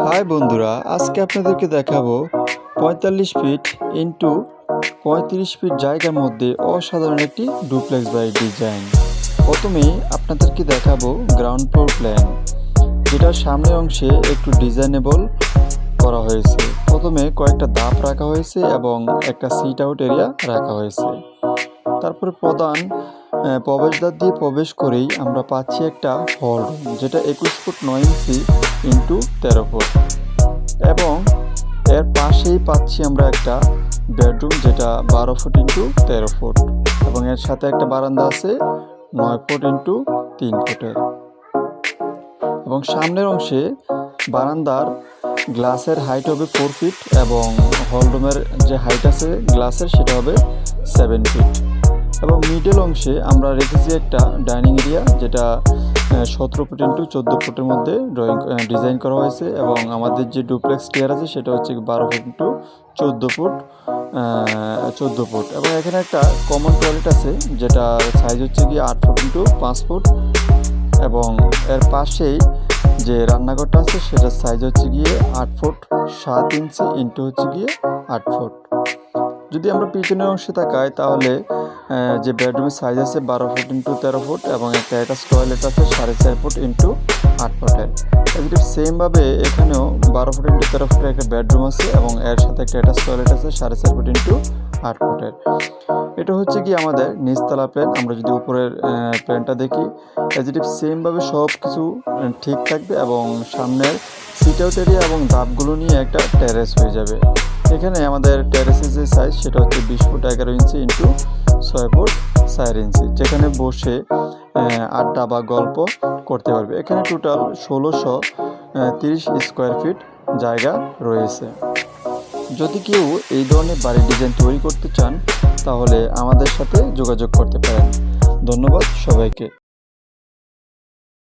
High বন্ধুরা, আজকে আপনাদেরকে দেখাবো ৪৫ ফিট ইন্টু ৩৫ ফিট জায়গার মধ্যে অসাধারণ একটি ডুপ্লেক্স বাড়ির ডিজাইন। প্রথমেই আপনাদেরকে দেখাবো গ্রাউন্ড ফ্লোর প্ল্যান, যেটার সামনের অংশে একটু ডিজাইনেবল করা হয়েছে। প্রথমে কয়েকটা ধাপ রাখা হয়েছে এবং একটা সিট আউট এরিয়া রাখা হয়েছে। তারপরে প্রধান প্রবেশদ্বার দিয়ে প্রবেশ করেই আমরা পাচ্ছি একটা হল রুম, যেটা ২১ ফুট ৯ ইঞ্চি ইন্টু ১৩ ফুট, এবং এর পাশেই পাচ্ছি আমরা একটা বেডরুম, যেটা ১২ ফুট ইন্টু ১৩ ফুট, এবং এর সাথে একটা বারান্দা আছে ৯ ফুট ইন্টু ৩ ফুটের। এবং সামনের অংশে বারান্দার গ্লাসের হাইট হবে ৪ ফিট এবং হল রুমের যে হাইট আছে গ্লাসের সেটা হবে 7 ফিট। এবং মিডল অংশে আমরা রেখেছি একটা ডাইনিং এরিয়া, যেটা ১৭ ফুট ইন্টু ১৪ ফুটের মধ্যে ডিজাইন করা হয়েছে। এবং আমাদের যে ডুপ্লেক্স স্টেয়ার আছে সেটা হচ্ছে ১২ ফুট ইন্টু ১৪ ফুট ১৪ ফুট। এবং এখানে একটা কমন টয়লেট আছে, যেটা সাইজ হচ্ছে ৮ ফুট ইন্টু ৫ ফুট, এবং এর পাশেই যে রান্নাঘরটা আছে সেটার সাইজ হচ্ছে ৮ ফুট ৭ ইঞ্চি ইন্টু হচ্ছে ৮ ফুট। যদি আমরা পিছনের অংশে তাকাই তাহলে যে বেডরুমের সাইজ আছে ১২ ফুট ইন্টু ১৩ ফুট, এবং একটা অ্যাটাচ টয়লেট আছে ৪.৫ ফুট ইন্টু ৮ ফুটের। একদম সেমভাবে এখানেও ১২ ফুট ইন্টু ১৩ ফুটের একটা বেডরুম আছে এবং এর সাথে একটা অ্যাটাচ টয়লেট আছে ৪.৫ ফুট ইন্টু ৮ ফুটের। এটা হচ্ছে আমাদের নিচতলা প্ল্যান। আমরা যদি উপরের প্ল্যানটা দেখি, এজিটিভ সেমভাবে সব কিছু ঠিক থাকবে, এবং সামনের সিট আউট এরিয়া এবং ধাপগুলো নিয়ে একটা টেরেস হয়ে যাবে। এখানে আমাদের টেরেসের যে সাইজ সেটা হচ্ছে ২০ ফুট ১১ ইঞ্চি ইন্টু ৬ ফুট ৪ ইঞ্চি, যেখানে বসে আড্ডা বা গল্প করতে পারবে। এখানে টোটাল ১৬৩০ স্কোয়ার ফিট জায়গা রয়েছে। যদি কেউ এই ধরনের বাড়ির ডিজাইন তৈরি করতে চান তাহলে আমাদের সাথে যোগাযোগ করতে পারেন। ধন্যবাদ সবাইকে।